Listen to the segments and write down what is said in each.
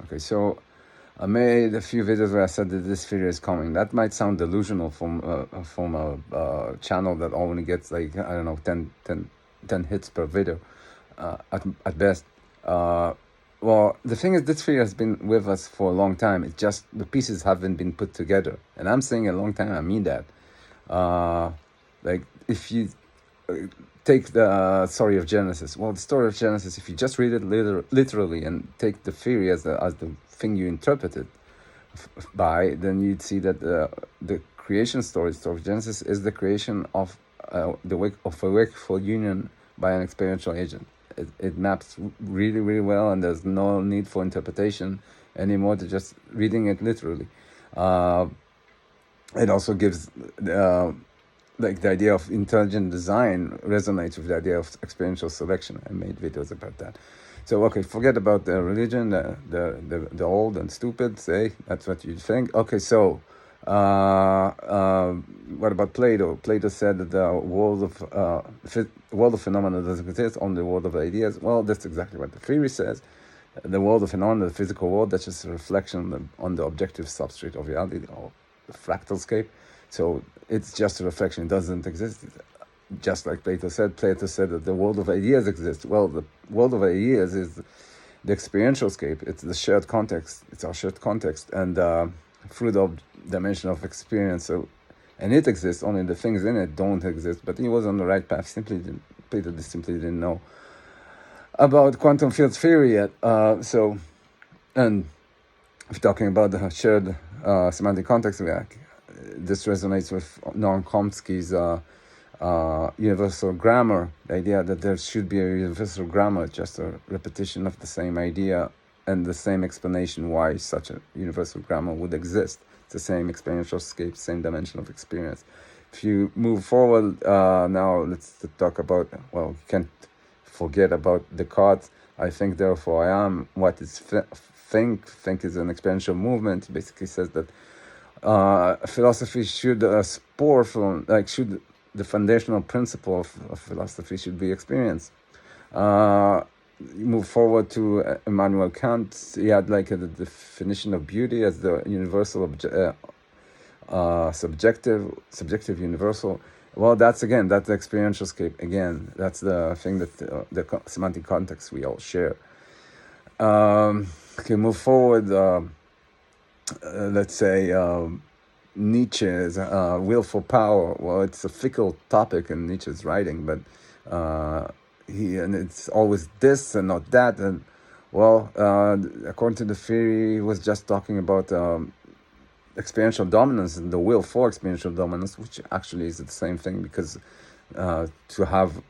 Okay, so I made a few videos where I said that this video is coming. That might sound delusional from a channel that only gets like, I don't know, 10 hits per video at best. Well, the thing is, this video has been with us for a long time. It's just the pieces haven't been put together. And I'm saying a long time, I mean that. Like, if you take the story of Genesis. Well, the story of Genesis, if you just read it literally and take the theory as the thing you interpret it by, then you'd see that the creation story of Genesis is the creation of a wakeful union by an experiential agent. It maps really, really well, and there's no need for interpretation anymore to just reading it literally. It also gives like the idea of intelligent design resonates with the idea of experiential selection. I made videos about that. So okay, forget about the religion, the old and stupid. Say that's what you think. Okay, so what about Plato? Plato said that the world of phenomena doesn't exist, only the world of ideas. Well, that's exactly what the theory says. The world of phenomena, the physical world, that's just a reflection on the objective substrate of reality, or the fractal scape. So it's just a reflection. It doesn't exist. Just like Plato said that the world of ideas exists. Well, the world of ideas is the experiential scape. It's the shared context. It's our shared context, and through the dimension of experience. So, and it exists. Only the things in it don't exist. But he was on the right path. Plato simply didn't know about quantum field theory yet. So, and if talking about the shared semantic context, this resonates with Noam Chomsky's universal grammar, the idea that there should be a universal grammar, just a repetition of the same idea and the same explanation why such a universal grammar would exist. It's the same experiential scape, same dimension of experience. If you move forward, now let's talk about, well, you can't forget about Descartes. I think, therefore I am. What is think? Think is an experiential movement. It basically says that philosophy should spore from, the foundational principle of philosophy should be experience. Move forward to Immanuel Kant. He had like the definition of beauty as the universal subjective universal. Well, that's the experiential scape again. That's the thing that the semantic context we all share. Okay, move forward. Let's say Nietzsche's will for power. Well, it's a fickle topic in Nietzsche's writing, but and it's always this and not that. And well, according to the theory, he was just talking about experiential dominance and the will for experiential dominance, which actually is the same thing, because to have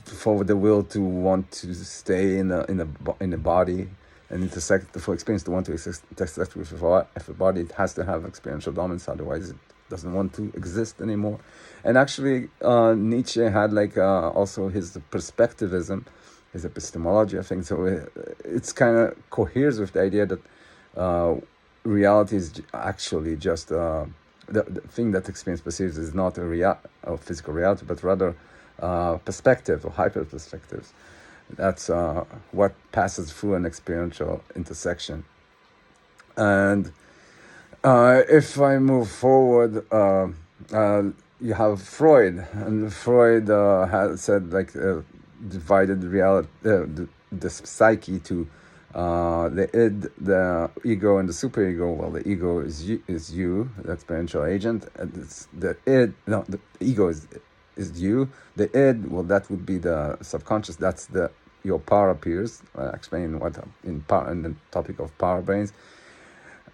for the will to want to stay in a body and intersect, for experience to want to intersect with a body, it has to have experiential dominance, otherwise it doesn't want to exist anymore. And actually Nietzsche had also his perspectivism, his epistemology, I think. So it's kind of coheres with the idea that reality is actually just the thing that experience perceives is not a physical reality, but rather perspective or hyper perspectives. That's what passes through an experiential intersection. And if I move forward, you have Freud, and Freud has said divided reality, the psyche to the id, the ego, and the superego. Well, the ego is you, the experiential agent, and it's the id. No, the ego is you. The id, well, that would be the subconscious. That's your power appears. I explain what in the topic of power brains,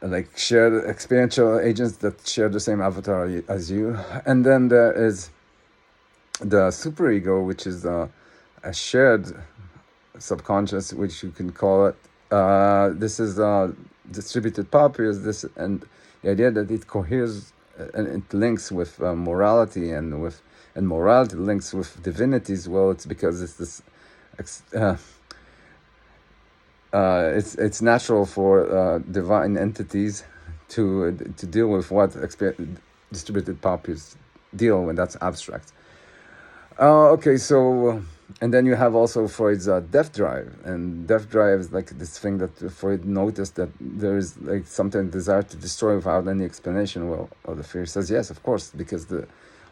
like shared experiential agents that share the same avatar as you. And then there is the superego, which is a shared subconscious, which you can call it. This is distributed power appears. And the idea that it coheres and it links with morality, and morality links with divinities. Well, it's because it's this. It's natural for divine entities to deal with what distributed powers deal when that's abstract. Okay, so and then you have also Freud's death drive, and death drive is like this thing that Freud noticed, that there is like something desire to destroy without any explanation. Well, the fear says yes, of course, because the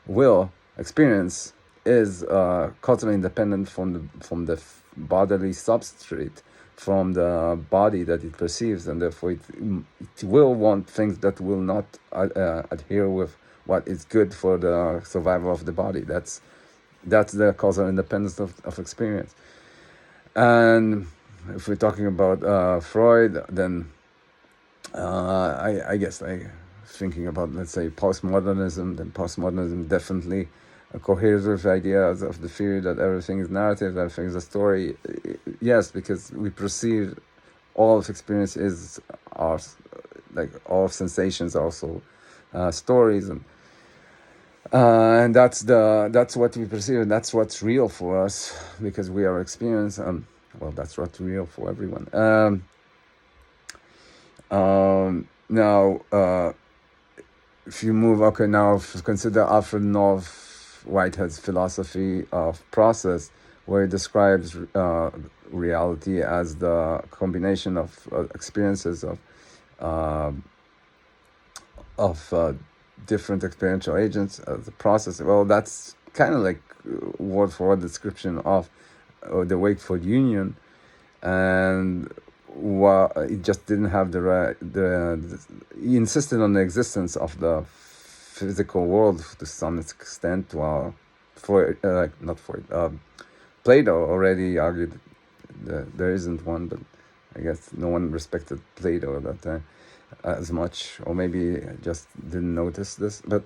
will experience is totally independent from the bodily substrate, from the body that it perceives, and therefore it will want things that will not adhere with what is good for the survival of the body. That's the causal independence of experience. And if we're talking about Freud, then I guess thinking about, let's say, postmodernism, then postmodernism definitely coheres with ideas of the theory that everything is narrative, everything is a story. Yes, because we perceive all of experience is our, like all of sensations also stories, and that's what we perceive, and that's what's real for us because we are experience. Well, that's what's real for everyone. Now, if you move, okay, now consider Alfred North Whitehead's philosophy of process, where he describes reality as the combination of experiences of different experiential agents as a process. Well, that's kind of like word for word description of the Wakeford Union, and it just didn't have he insisted on the existence of the physical world to some extent, while Plato already argued that there isn't one, but I guess no one respected Plato at that time as much, or maybe I just didn't notice this, but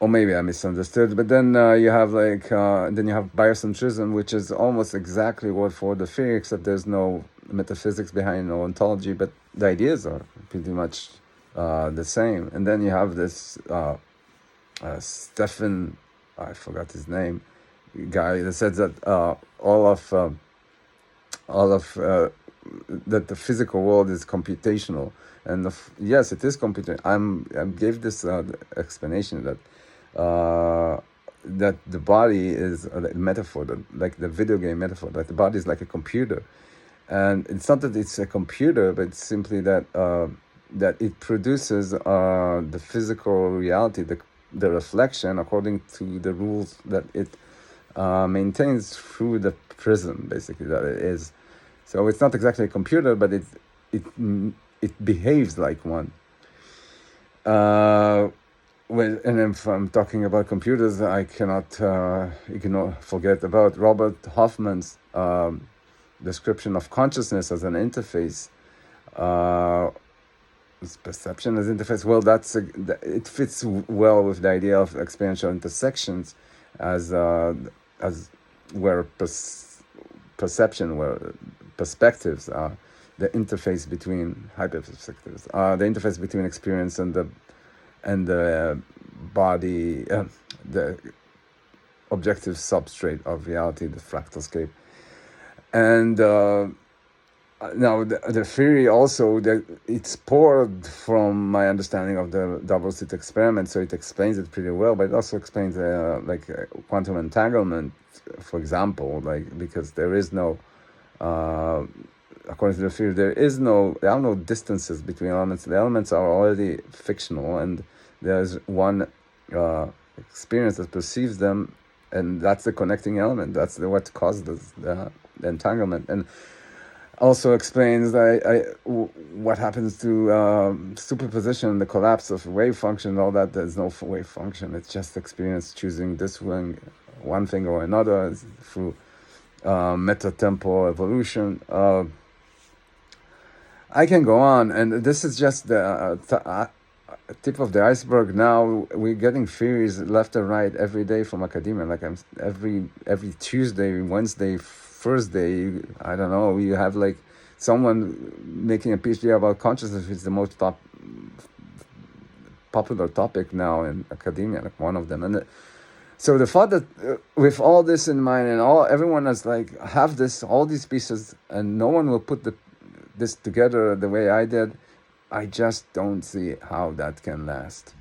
or maybe I misunderstood. But then you have biocentrism, which is almost exactly word for the theory, except there's no metaphysics behind, no ontology, but the ideas are pretty much the same. And then you have this Stephen, I forgot his name, guy that says that that the physical world is computational, and yes, it is computational. I gave this explanation that that the body is a metaphor, like the video game metaphor, that the body is like a computer, and it's not that it's a computer, but it's simply that that it produces the physical reality, the reflection, according to the rules that it maintains through the prism, basically, that it is. So it's not exactly a computer, but it behaves like one. And if I'm talking about computers, I cannot forget about Robert Hoffman's description of consciousness as an interface. Perception as interface. Well, it fits well with the idea of experiential intersections as where perception, where perspectives are the interface between hyperperspectives, the interface between experience and the body, the objective substrate of reality, the fractal scape. And now the theory also, that it's poured from my understanding of the double-slit experiment, so it explains it pretty well, but it also explains quantum entanglement, for example, because there is no according to the theory, there are no distances between elements. The elements are already fictional, and there's one experience that perceives them, and that's the connecting element. That's what causes the entanglement, and also explains what happens to superposition, the collapse of wave function, all that. There's no wave function. It's just experience choosing this one thing or another through metatemporal evolution. I can go on, and this is just the tip of the iceberg. Now we're getting theories left and right every day from academia. Like every Tuesday, Wednesday, Thursday, I don't know. You have like someone making a PhD about consciousness, which is the most popular topic now in academia, like one of them. And so the thought that with all this in mind, and everyone has have all these pieces, and no one will put this together the way I did, I just don't see how that can last.